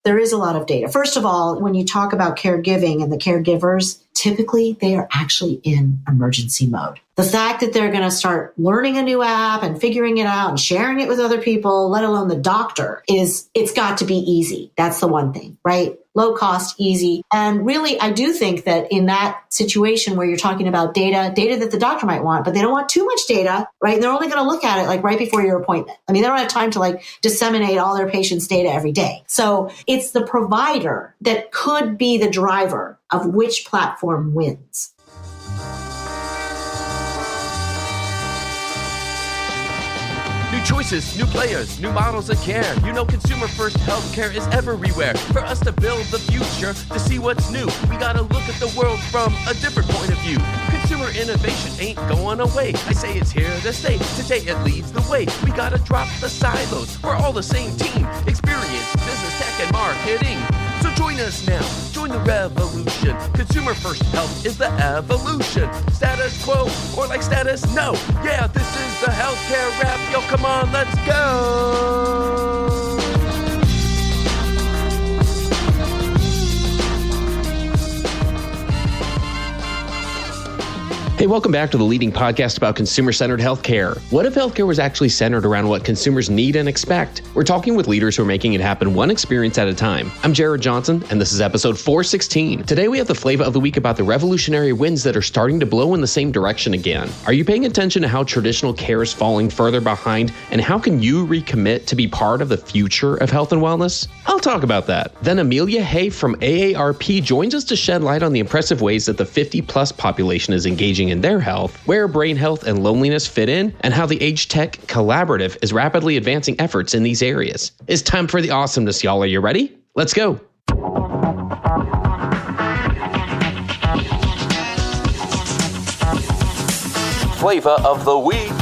There is a lot of data. First of all, when you talk about caregiving and the caregivers, typically they are actually in emergency mode. The fact that they're going to start learning a new app and figuring it out and sharing it with other people, let alone the doctor, it's got to be easy. That's the one thing, right? Low cost, easy. And really, I do think that in that situation where you're talking about data that the doctor might want, but they don't want too much data, right? And they're only going to look at it like right before your appointment. I mean, they don't have time to like disseminate all their patients' data every day. So it's the provider that could be the driver of which platform wins. New choices, new players, new models of care. You know, consumer first healthcare is everywhere. For us to build the future, to see what's new, we gotta look at the world from a different point of view. Consumer innovation ain't going away. I say it's here to stay. Today it leads the way. We gotta drop the silos. We're all the same team. Experience, business, tech, and marketing. So join us now. Join the revolution. Consumer first health is the evolution. Status quo or like status no. Yeah, this is the healthcare rap. Yo, come on, let's go. Hey, welcome back to the leading podcast about consumer-centered healthcare. What if healthcare was actually centered around what consumers need and expect? We're talking with leaders who are making it happen one experience at a time. I'm Jared Johnson, and this is episode 416. Today we have the Flava of the week about the revolutionary winds that are starting to blow in the same direction again. Are you paying attention to how traditional care is falling further behind, and how can you recommit to be part of the future of health and wellness? I'll talk about that. Then Amelia Hay from AARP joins us to shed light on the impressive ways that the 50-plus population is engaging in their health, where brain health and loneliness fit in, and how the AgeTech Collaborative is rapidly advancing efforts in these areas. It's time for the awesomeness, y'all. Are you ready? Let's go. Flava of the week.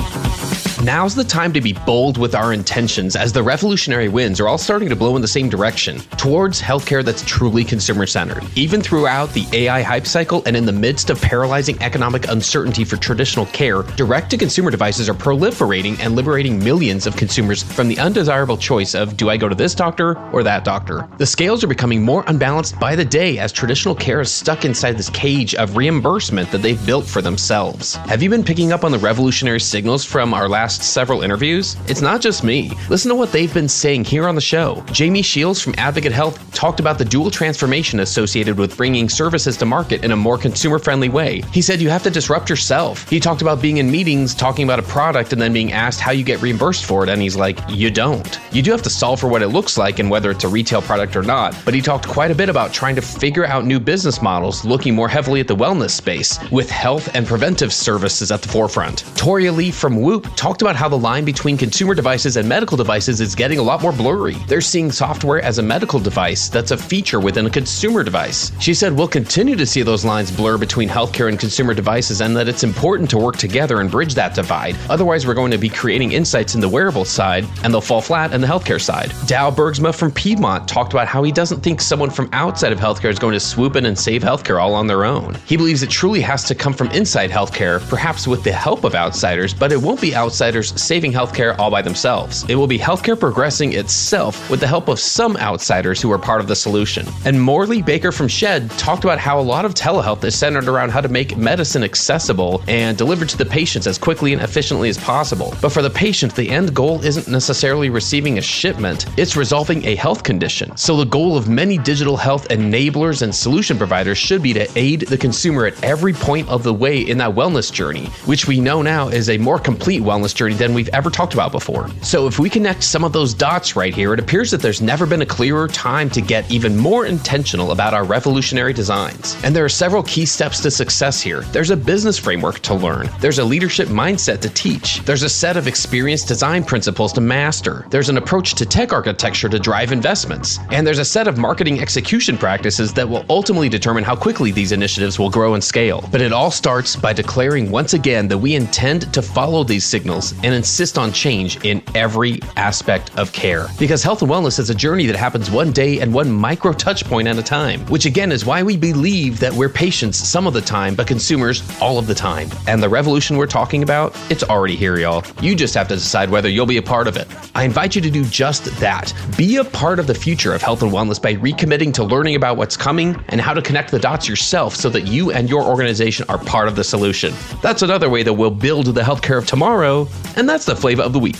Now's the time to be bold with our intentions, as the revolutionary winds are all starting to blow in the same direction, towards healthcare that's truly consumer-centered. Even throughout the AI hype cycle and in the midst of paralyzing economic uncertainty for traditional care, direct-to-consumer devices are proliferating and liberating millions of consumers from the undesirable choice of, do I go to this doctor or that doctor? The scales are becoming more unbalanced by the day as traditional care is stuck inside this cage of reimbursement that they've built for themselves. Have you been picking up on the revolutionary signals from our last several interviews? It's not just me. Listen to what they've been saying here on the show. Jamie Shields from Advocate Health talked about the dual transformation associated with bringing services to market in a more consumer-friendly way. He said you have to disrupt yourself. He talked about being in meetings, talking about a product, and then being asked how you get reimbursed for it, and he's like, you don't. You do have to solve for what it looks like and whether it's a retail product or not, but he talked quite a bit about trying to figure out new business models, looking more heavily at the wellness space, with health and preventive services at the forefront. Toria Lee from Whoop talked about how the line between consumer devices and medical devices is getting a lot more blurry. They're seeing software as a medical device that's a feature within a consumer device. She said we'll continue to see those lines blur between healthcare and consumer devices, and that it's important to work together and bridge that divide. Otherwise, we're going to be creating insights in the wearable side, and they'll fall flat in the healthcare side. Dow Bergsma from Piedmont talked about how he doesn't think someone from outside of healthcare is going to swoop in and save healthcare all on their own. He believes it truly has to come from inside healthcare, perhaps with the help of outsiders, but it won't be outsiders saving healthcare all by themselves. It will be healthcare progressing itself with the help of some outsiders who are part of the solution. And Morley Baker from Shed talked about how a lot of telehealth is centered around how to make medicine accessible and delivered to the patients as quickly and efficiently as possible. But for the patient, the end goal isn't necessarily receiving a shipment, it's resolving a health condition. So the goal of many digital health enablers and solution providers should be to aid the consumer at every point of the way in that wellness journey, which we know now is a more complete wellness journey than we've ever talked about before. So if we connect some of those dots right here, it appears that there's never been a clearer time to get even more intentional about our revolutionary designs. And there are several key steps to success here. There's a business framework to learn. There's a leadership mindset to teach. There's a set of experience design principles to master. There's an approach to tech architecture to drive investments. And there's a set of marketing execution practices that will ultimately determine how quickly these initiatives will grow and scale. But it all starts by declaring once again that we intend to follow these signals wellness and insist on change in every aspect of care. Because health and wellness is a journey that happens one day and one micro touch point at a time, which again is why we believe that we're patients some of the time, but consumers all of the time. And the revolution we're talking about, it's already here, y'all. You just have to decide whether you'll be a part of it. I invite you to do just that. Be a part of the future of health and wellness by recommitting to learning about what's coming and how to connect the dots yourself so that you and your organization are part of the solution. That's another way that we'll build the healthcare of tomorrow, and that's the Flava of the week.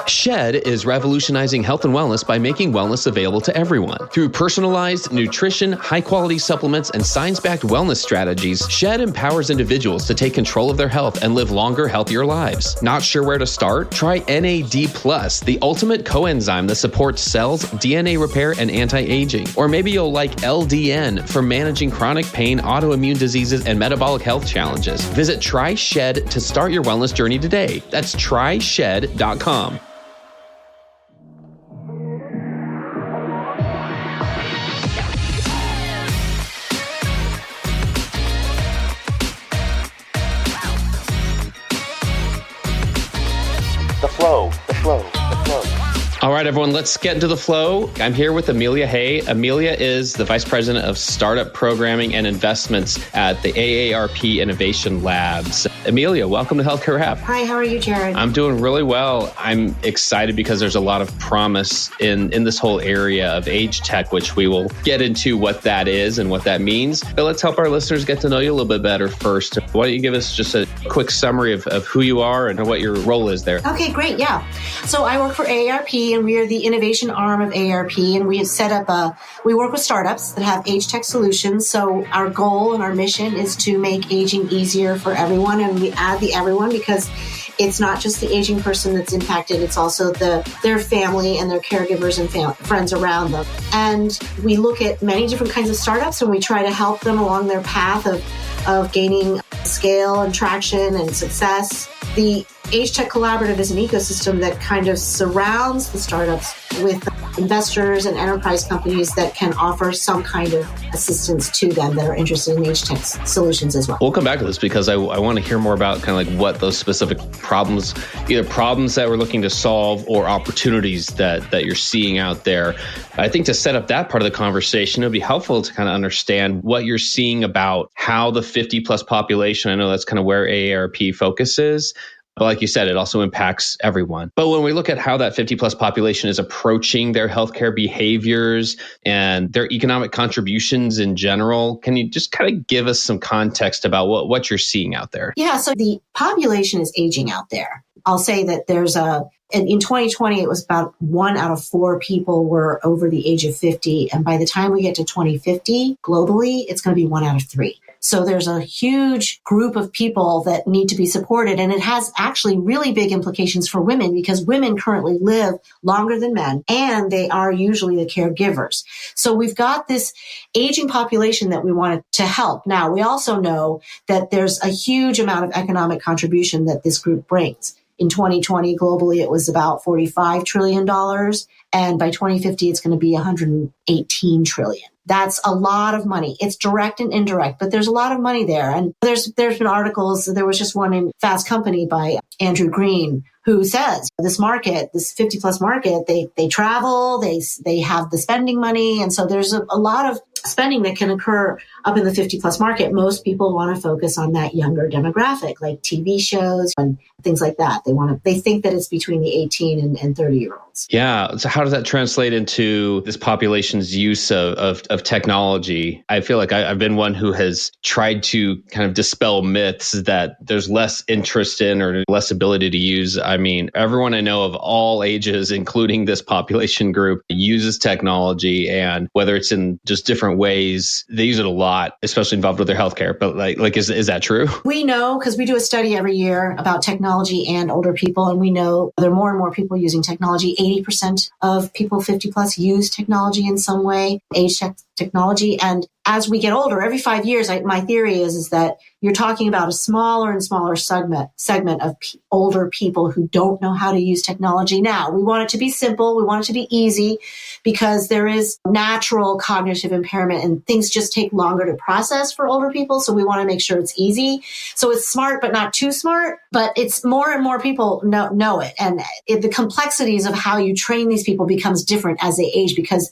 Shed is revolutionizing health and wellness by making wellness available to everyone. Through personalized nutrition, high-quality supplements, and science-backed wellness strategies, Shed empowers individuals to take control of their health and live longer, healthier lives. Not sure where to start? Try NAD+, the ultimate coenzyme that supports cells, DNA repair, and anti-aging. Or maybe you'll like LDN for managing chronic pain, autoimmune diseases, and metabolic health challenges. Visit Try Shed to start your wellness journey today. That's tryshed.com. The flow. All right, everyone, let's get into the flow. I'm here with Amelia Hay. Amelia is the Vice President of Startup Programming and Investments at the AARP Innovation Labs. Amelia, welcome to Healthcare Wrap. Hi, how are you, Jared? I'm doing really well. I'm excited because there's a lot of promise in this whole area of age tech, which we will get into what that is and what that means. But let's help our listeners get to know you a little bit better first. Why don't you give us just a quick summary of who you are and what your role is there? Okay, great. Yeah. So I work for AARP, and we are the innovation arm of AARP, and we have set up we work with startups that have age tech solutions. So our goal and our mission is to make aging easier for everyone. And we add the everyone because it's not just the aging person that's impacted. It's also their family and their caregivers and friends around them. And we look at many different kinds of startups, and we try to help them along their path of gaining scale and traction and success. The AgeTech Collaborative is an ecosystem that kind of surrounds the startups with investors and enterprise companies that can offer some kind of assistance to them that are interested in age tech solutions as well. We'll come back to this because I want to hear more about kind of like what those specific problems, either problems that we're looking to solve or opportunities that you're seeing out there. I think to set up that part of the conversation, it would be helpful to kind of understand what you're seeing about how the 50 plus population, I know that's kind of where AARP focuses. But like you said, it also impacts everyone. But when we look at how that 50 plus population is approaching their healthcare behaviors and their economic contributions in general, can you just kind of give us some context about what you're seeing out there? Yeah, so the population is aging out there. I'll say that in 2020, it was about 1 out of 4 people were over the age of 50. And by the time we get to 2050, globally, it's going to be 1 out of 3. So there's a huge group of people that need to be supported. And it has actually really big implications for women because women currently live longer than men, and they are usually the caregivers. So we've got this aging population that we want to help. Now, we also know that there's a huge amount of economic contribution that this group brings. In 2020, globally, it was about $45 trillion. And by 2050, it's going to be $118 trillion. That's a lot of money. It's direct and indirect, but there's a lot of money there. And there's been articles. There was just one in Fast Company by Andrew Green, who says this market, this 50 plus market, they travel, they have the spending money. And so there's a lot of spending that can occur up in the 50 plus market. Most people want to focus on that younger demographic, like TV shows and things like that. They think that it's between the 18 and 30 year olds. Yeah. So how does that translate into this population's use of technology? I feel like I've been one who has tried to kind of dispel myths that there's less interest in or less ability to use. I mean, everyone I know of all ages, including this population group, uses technology, and whether it's in just different ways, they use it a lot, especially involved with their healthcare. But is that true? We know, because we do a study every year about technology and older people, and we know there are more and more people using technology. 80% of people 50 plus use technology in some way. AgeTech technology. And as we get older, every 5 years, my theory is that you're talking about a smaller and smaller segment of older people who don't know how to use technology. Now, we want it to be simple. We want it to be easy because there is natural cognitive impairment and things just take longer to process for older people. So we want to make sure it's easy. So it's smart, but not too smart. But it's more and more people know it. And the complexities of how you train these people becomes different as they age because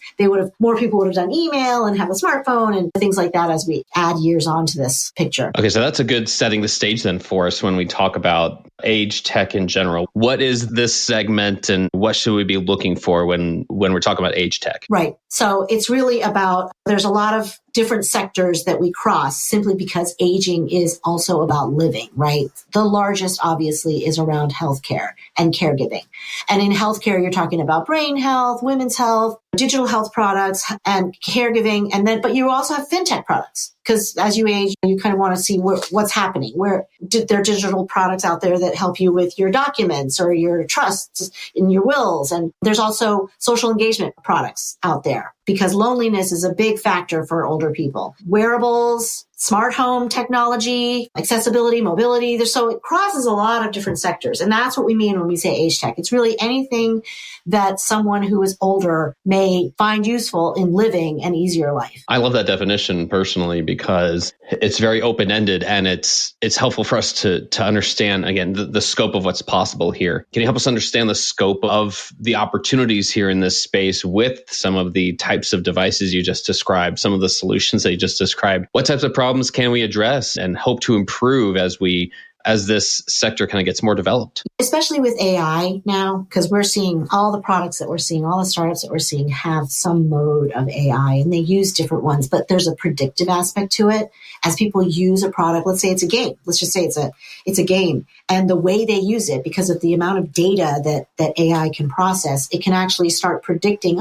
more people would have done email and have a smartphone and things like that as we add years on to this picture. Okay, so that's a good setting the stage then for us when we talk about age tech in general. What is this segment and what should we be looking for when we're talking about age tech? Right. So it's really about, there's a lot of different sectors that we cross simply because aging is also about living, right? The largest obviously is around healthcare and caregiving. And in healthcare, you're talking about brain health, women's health, digital health products and caregiving. But you also have fintech products because as you age, you kind of want to see what's happening. There are digital products out there that help you with your documents or your trusts in your wills. And there's also social engagement products out there because loneliness is a big factor for older people. Wearables, smart home technology, accessibility, mobility. So it crosses a lot of different sectors. And that's what we mean when we say age tech. It's really anything that someone who is older may find useful in living an easier life. I love that definition personally because it's very open-ended and it's helpful for us to understand, again, the scope of what's possible here. Can you help us understand the scope of the opportunities here in this space with some of the types of devices you just described, some of the solutions that you just described? What types of problems can we address and hope to improve as this sector kind of gets more developed? Especially with AI now, because we're seeing all the products that we're seeing, all the startups that we're seeing have some mode of AI and they use different ones, but there's a predictive aspect to it. As people use a product, let's say it's a game. Let's just say it's a game. And the way they use it, because of the amount of data that AI can process, it can actually start predicting,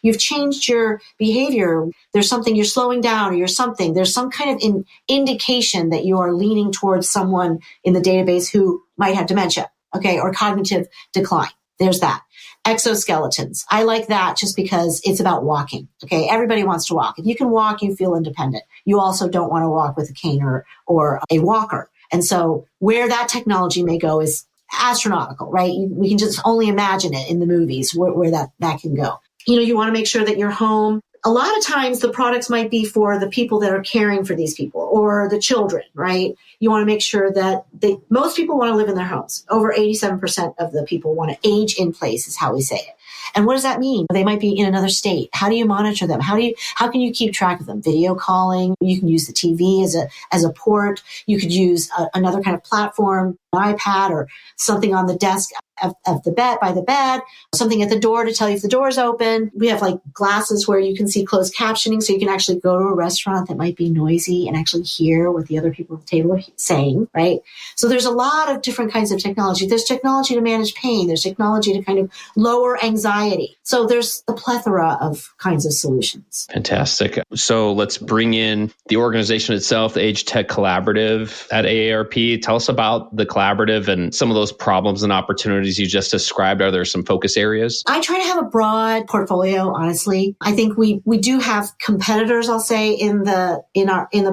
you've changed your behavior. There's something you're slowing down or you're something. There's some kind of indication that you are leaning towards someone in the database who might have dementia, or cognitive decline. There's that. Exoskeletons. I like that just because it's about walking. Okay. Everybody wants to walk. If you can walk, you feel independent. You also don't want to walk with a cane or a walker. And so where that technology may go is astronomical, right? We can just only imagine it in the movies where that can go. You want to make sure that your home, a lot of times the products might be for the people that are caring for these people or the children, right? You want to make sure that most people want to live in their homes. Over 87% of the people want to age in place is how we say it. And what does that mean? They might be in another state. How do you monitor them? How can you keep track of them? Video calling. You can use the TV as a port. You could use another kind of platform, an iPad or something on the desk of the bed, by the bed, something at the door to tell you if the door is open. We have like glasses where you can see closed captioning, so you can actually go to a restaurant that might be noisy and actually hear what the other people at the table are saying, right? So there's a lot of different kinds of technology. There's technology to manage pain. There's technology to kind of lower anxiety. So there's a plethora of kinds of solutions. Fantastic. So let's bring in the organization itself, the AgeTech Collaborative at AARP. Tell us about the collaborative and some of those problems and opportunities you just described. Are there some focus areas? I try to have a broad portfolio, honestly. I think we do have competitors, I'll say, in the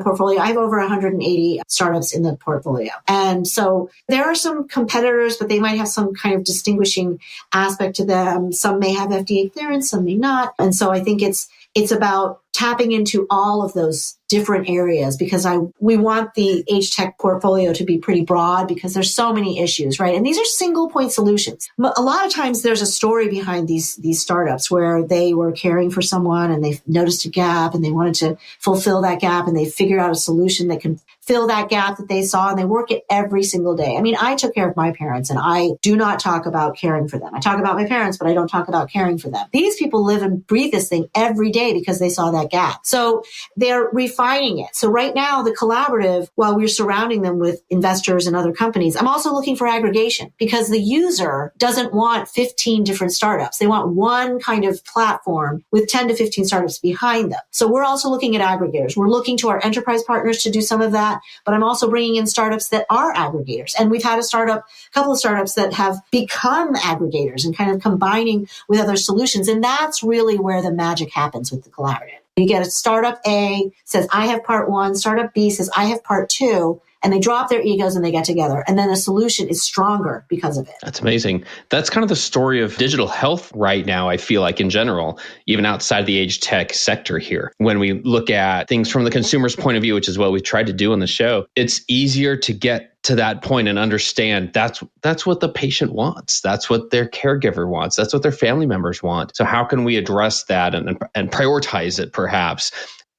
portfolio. I have over 180 startups in the portfolio. And so there are some competitors, but they might have some kind of distinguishing aspect to them. Some may have FDA clearance, some may not. And so I think it's about tapping into all of those different areas because we want the AgeTech portfolio to be pretty broad because there's so many issues, right? And these are single point solutions. A lot of times there's a story behind these startups where they were caring for someone and they noticed a gap and they wanted to fulfill that gap and they figured out a solution that can fill that gap that they saw and they work it every single day. I mean, I took care of my parents and I do not talk about caring for them. I talk about my parents, but I don't talk about caring for them. These people live and breathe this thing every day because they saw that gap. So they're refining it. So right now, the collaborative, while we're surrounding them with investors and other companies, I'm also looking for aggregation because the user doesn't want 15 different startups. They want one kind of platform with 10 to 15 startups behind them. So we're also looking at aggregators. We're looking to our enterprise partners to do some of that, but I'm also bringing in startups that are aggregators. And we've had a couple of startups that have become aggregators and kind of combining with other solutions. And that's really where the magic happens with the collaborative. You get a startup A says, I have part one, startup B says, I have part two. And they drop their egos and they get together. And then the solution is stronger because of it. That's amazing. That's kind of the story of digital health right now, I feel like, in general, even outside the age tech sector here. When we look at things from the consumer's point of view, which is what we tried to do on the show, it's easier to get to that point and understand that's what the patient wants. That's what their caregiver wants. That's what their family members want. So how can we address that and prioritize it perhaps?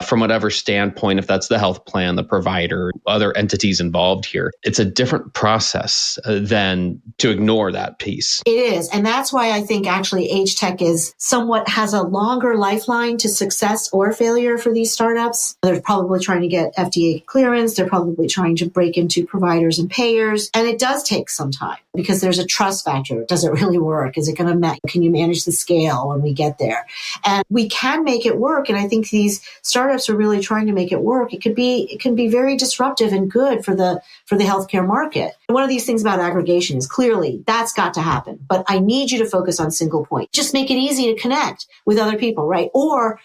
From whatever standpoint, if that's the health plan, the provider, other entities involved here, it's a different process than to ignore that piece. It is. And that's why I think actually AgeTech has a longer lifeline to success or failure for these startups. They're probably trying to get FDA clearance. They're probably trying to break into providers and payers. And it does take some time because there's a trust factor. Does it really work? Is it going to can you manage the scale when we get there? And we can make it work. And I think these startups are really trying to make it work. It can be very disruptive and good for the healthcare market. One of these things about aggregation is clearly that's got to happen, but I need you to focus on single point. Just make it easy to connect with other people, right? Or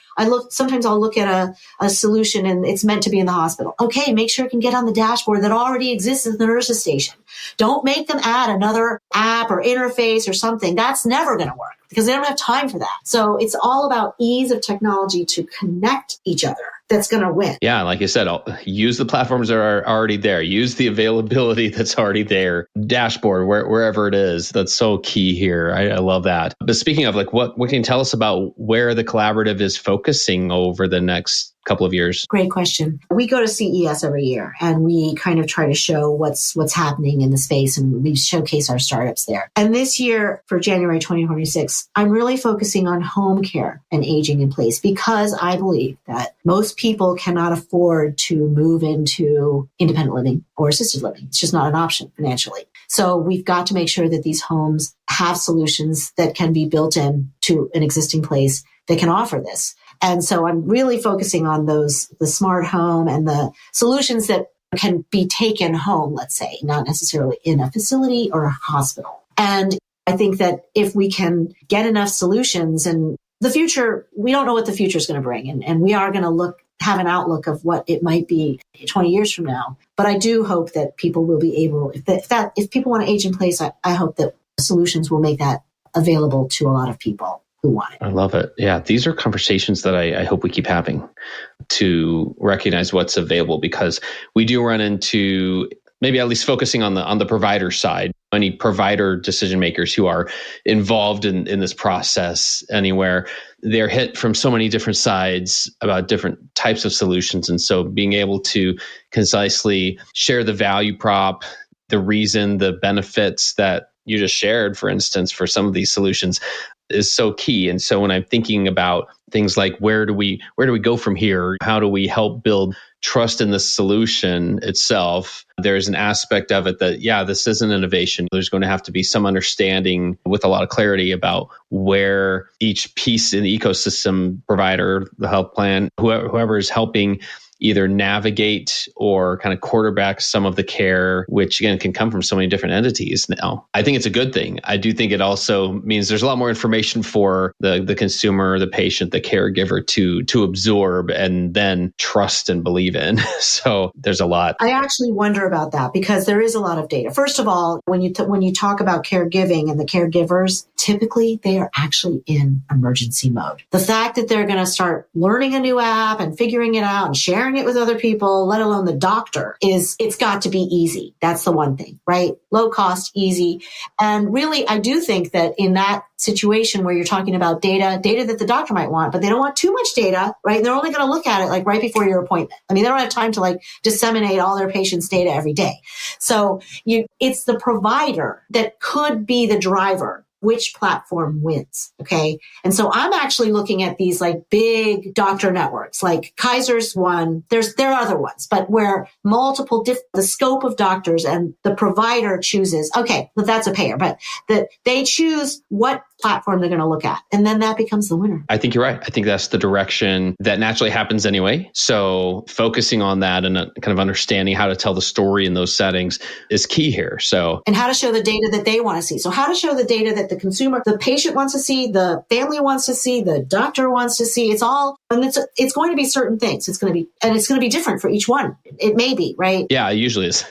sometimes I'll look at a solution and it's meant to be in the hospital. Okay, make sure it can get on the dashboard that already exists at the nurse's station. Don't make them add another app or interface or something. That's never going to work because they don't have time for that. So it's all about ease of technology to connect each other. That's going to win. Yeah, like you said, use the platforms that are already there. Use the availability that's already there. Dashboard, wherever it is. That's so key here. I love that. But speaking of, what can you tell us about where the collaborative is focusing over the next couple of years? Great question. We go to CES every year and we kind of try to show what's happening in the space and we showcase our startups there. And this year for January 2026, I'm really focusing on home care and aging in place because I believe that most people cannot afford to move into independent living or assisted living. It's just not an option financially. So we've got to make sure that these homes have solutions that can be built in to an existing place that can offer this. And so I'm really focusing on the smart home and the solutions that can be taken home, let's say, not necessarily in a facility or a hospital. And I think that if we can get enough solutions and the future, we don't know what the future is going to bring. And we are going to have an outlook of what it might be 20 years from now. But I do hope that people will be able, if people want to age in place, I hope that solutions will make that available to a lot of people who want it. I love it. Yeah, these are conversations that I hope we keep having to recognize what's available because we do run into maybe at least focusing on the provider side, any provider decision makers who are involved in this process anywhere, they're hit from so many different sides about different types of solutions. And so being able to concisely share the value prop, the reason, the benefits that you just shared, for instance, for some of these solutions is so key. And so when I'm thinking about things like where do we go from here? How do we help build trust in the solution itself? There's an aspect of it that, this is an innovation. There's going to have to be some understanding with a lot of clarity about where each piece in the ecosystem, provider, the health plan, whoever is helping either navigate or kind of quarterback some of the care, which again can come from so many different entities now. I think it's a good thing. I do think it also means there's a lot more information for the consumer, the patient, the caregiver to absorb and then trust and believe in. So there's a lot. I actually wonder about that because there is a lot of data. First of all, when you talk about caregiving and the caregivers, typically they are actually in emergency mode. The fact that they're going to start learning a new app and figuring it out and sharing it with other people, let alone the doctor, it's got to be easy. That's the one thing, right? Low cost, easy. And really, I do think that in that situation where you're talking about data that the doctor might want, but they don't want too much data, right? And they're only going to look at it right before your appointment. I mean, they don't have time to disseminate all their patients' data every day. So it's the provider that could be the driver. Which platform wins? Okay. And so I'm actually looking at these big doctor networks, like Kaiser's one. There are other ones, but where the scope of doctors and the provider chooses, okay, but that's a payer, but they choose what platform they're going to look at. And then that becomes the winner. I think you're right. I think that's the direction that naturally happens anyway. So focusing on that and kind of understanding how to tell the story in those settings is key here. So, and how to show the data that they want to see. So how to show the data that the consumer, the patient wants to see, the family wants to see, the doctor wants to see. It's all, and it's going to be certain things. It's going to be different for each one. It may be, right? Yeah, it usually is.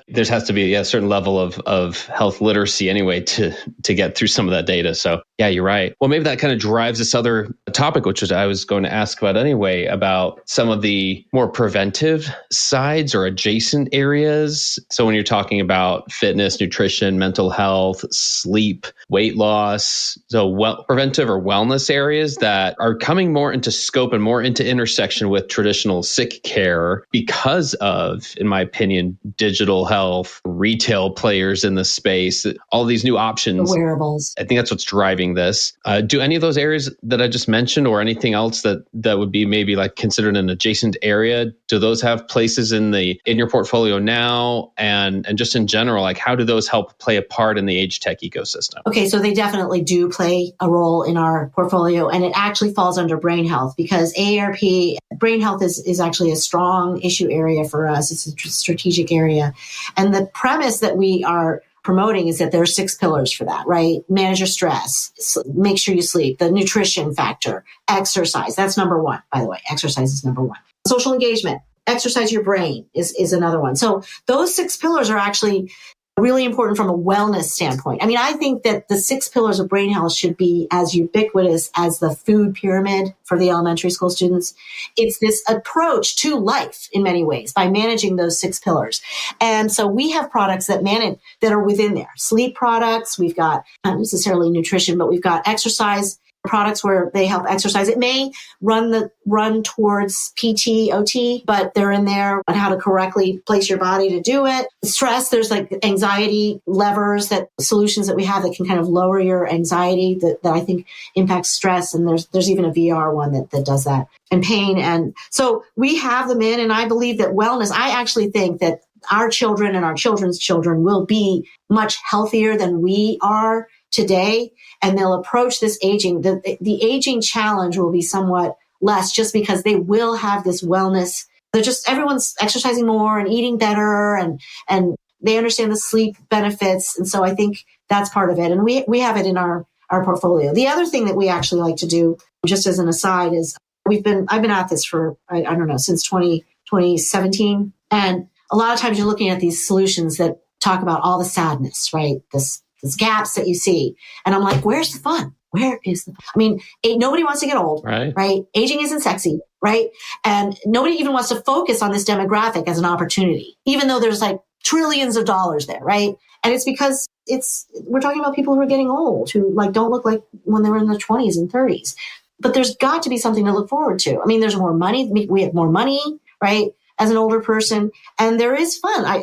There has to be a certain level of health literacy anyway to get through some of that data. So yeah, you're right. Well, maybe that kind of drives this other topic, which is I was going to ask about anyway, about some of the more preventive sides or adjacent areas. So when you're talking about fitness, nutrition, mental health, sleep, weight loss, so preventive or wellness areas that are coming more into scope and more into intersection with traditional sick care because of, in my opinion, digital health, retail players in the space, all these new options. The wearables. I think that's what's driving this. Do any of those areas that I just mentioned or anything else that would be maybe like considered an adjacent area, do those have places in your portfolio now? And just in general, like how do those help play a part in the AgeTech ecosystem? Okay, so they definitely do play a role in our portfolio, and it actually falls under brain health because AARP, brain health is actually a strong issue area for us. It's a strategic area. And the premise that we are promoting is that there are 6 pillars for that, right? Manage your stress, make sure you sleep, the nutrition factor, exercise. That's number 1, by the way. Exercise is number 1. Social engagement, exercise your brain is another one. So those 6 pillars are actually really important from a wellness standpoint. I mean, I think that the 6 pillars of brain health should be as ubiquitous as the food pyramid for the elementary school students. It's this approach to life in many ways by managing those 6 pillars. And so we have products that are within there. Sleep products, we've got not necessarily nutrition, but we've got exercise products where they help exercise. It may run towards PT, OT, but they're in there on how to correctly place your body to do it. Stress, there's like anxiety levers, solutions that we have that can kind of lower your anxiety that I think impacts stress. And there's even a VR one that does that, and pain. And so we have them in, and I believe that wellness, I actually think that our children and our children's children will be much healthier than we are today, and they'll approach this aging. The aging challenge will be somewhat less just because they will have this wellness. Everyone's exercising more and eating better, and they understand the sleep benefits. And so I think that's part of it. And we have it in our portfolio. The other thing that we actually like to do, just as an aside, is I've been at this for, I don't know, since 2017. And a lot of times you're looking at these solutions that talk about all the sadness, right? These gaps that you see. And I'm like, where's the fun? Where is the fun? I mean, nobody wants to get old, right? Aging isn't sexy, right? And nobody even wants to focus on this demographic as an opportunity, even though there's like trillions of dollars there, right? And it's because we're talking about people who are getting old, who like don't look like when they were in their 20s and 30s. But there's got to be something to look forward to. I mean, there's more money. We have more money, right? As an older person. And there is fun.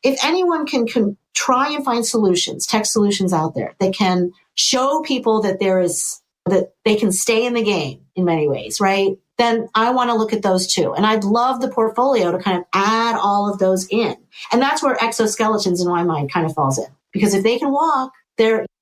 If anyone can try and find solutions, tech solutions out there that can show people that that they can stay in the game in many ways, right? Then I want to look at those too. And I'd love the portfolio to kind of add all of those in. And that's where exoskeletons in my mind kind of falls in. Because if they can walk,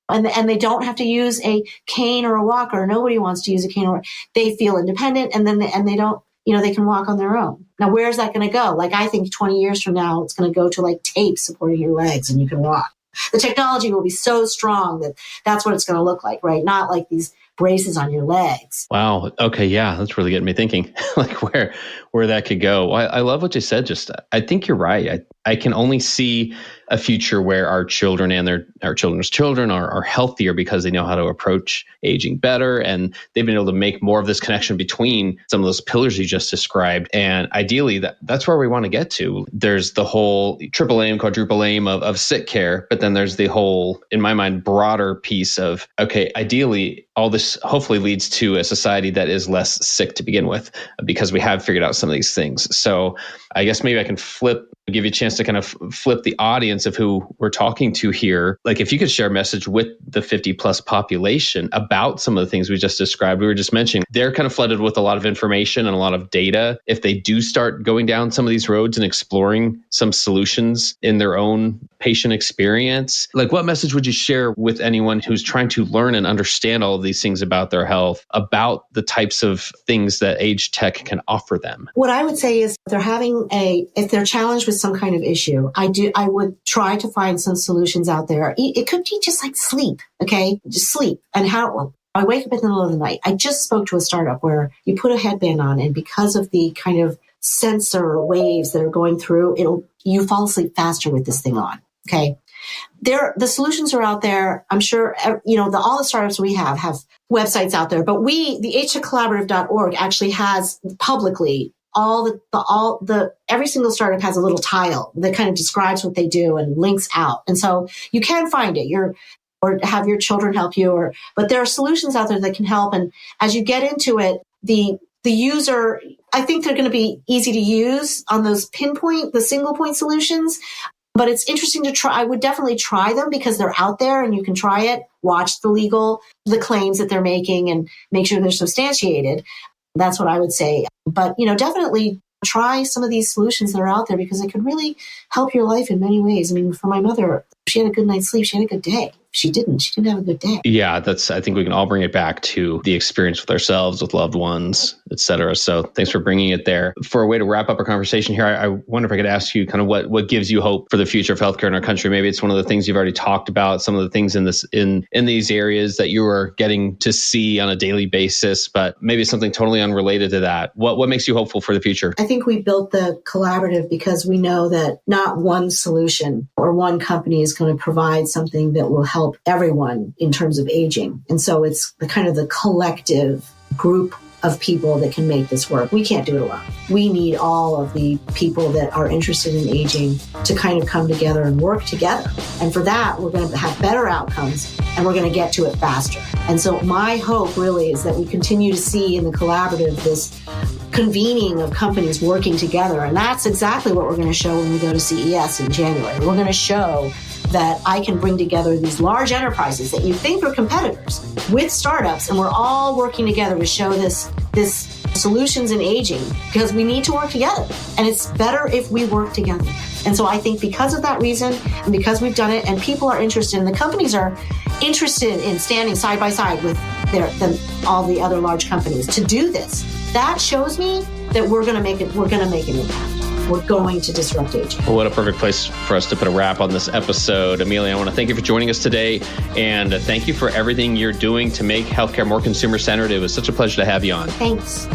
and they don't have to use a cane or a walker. Nobody wants to use a cane, or they feel independent, and they don't, they can walk on their own. Now, where's that going to go? Like, I think 20 years from now, it's going to go to like tape supporting your legs and you can walk. The technology will be so strong that that's what it's going to look like, right? Not like these braces on your legs. Wow. Okay. Yeah. That's really getting me thinking like where that could go. I love what you said. I think you're right. I can only see a future where our children and our children's children are healthier because they know how to approach aging better. And they've been able to make more of this connection between some of those pillars you just described. And ideally, that's where we want to get to. There's the whole triple aim, quadruple aim of sick care. But then there's the whole, in my mind, broader piece of, okay, ideally, all this hopefully leads to a society that is less sick to begin with because we have figured out some of these things. So I guess maybe I can flip give you a chance to kind of flip the audience of who we're talking to here. Like if you could share a message with the 50 plus population about some of the things we just described, we were just mentioning, they're kind of flooded with a lot of information and a lot of data. If they do start going down some of these roads and exploring some solutions in their own patient experience, like what message would you share with anyone who's trying to learn and understand all of these things about their health, about the types of things that AgeTech can offer them? What I would say is if they're challenged with some kind of issue, I would try to find some solutions out there. It could be just like sleep, okay? Just sleep. And I wake up in the middle of the night. I just spoke to a startup where you put a headband on, and because of the kind of sensor waves that are going through, you fall asleep faster with this thing on, okay? The solutions are out there. I'm sure, all the startups we have websites out there, but the AgeTechCollaborative.org actually has publicly every single startup has a little tile that kind of describes what they do and links out. And so you can find it, or have your children help you, but there are solutions out there that can help. And as you get into it, the user, I think they're going to be easy to use on those the single point solutions. But it's interesting to try. I would definitely try them because they're out there and you can try it, watch the claims that they're making and make sure they're substantiated. That's what I would say. But, definitely try some of these solutions that are out there because it could really help your life in many ways. I mean, for my mother, she had a good night's sleep. She had a good day. She didn't have a good day. Yeah, I think we can all bring it back to the experience with ourselves, with loved ones, et cetera. So thanks for bringing it there. For a way to wrap up our conversation here, I wonder if I could ask you kind of what gives you hope for the future of healthcare in our country. Maybe it's one of the things you've already talked about, some of the things in these areas that you are getting to see on a daily basis, but maybe something totally unrelated to that. What makes you hopeful for the future? I think we built the collaborative because we know that not one solution or one company is going to provide something that will help everyone in terms of aging. And so it's the kind of the collective group of people that can make this work. We can't do it alone. We need all of the people that are interested in aging to kind of come together and work together. And for that, we're going to have better outcomes and we're going to get to it faster. And so my hope really is that we continue to see in the collaborative this convening of companies working together. And that's exactly what we're going to show when we go to CES in January. We're going to show that I can bring together these large enterprises that you think are competitors with startups, and we're all working together to show this solutions in aging because we need to work together. And it's better if we work together. And so I think because of that reason, and because we've done it, and people are interested, and the companies are interested in standing side by side with all the other large companies to do this, that shows me that we're going to make an impact. We're going to disrupt aging. Well, what a perfect place for us to put a wrap on this episode. Amelia, I want to thank you for joining us today, and thank you for everything you're doing to make healthcare more consumer-centered. It was such a pleasure to have you on. Thanks.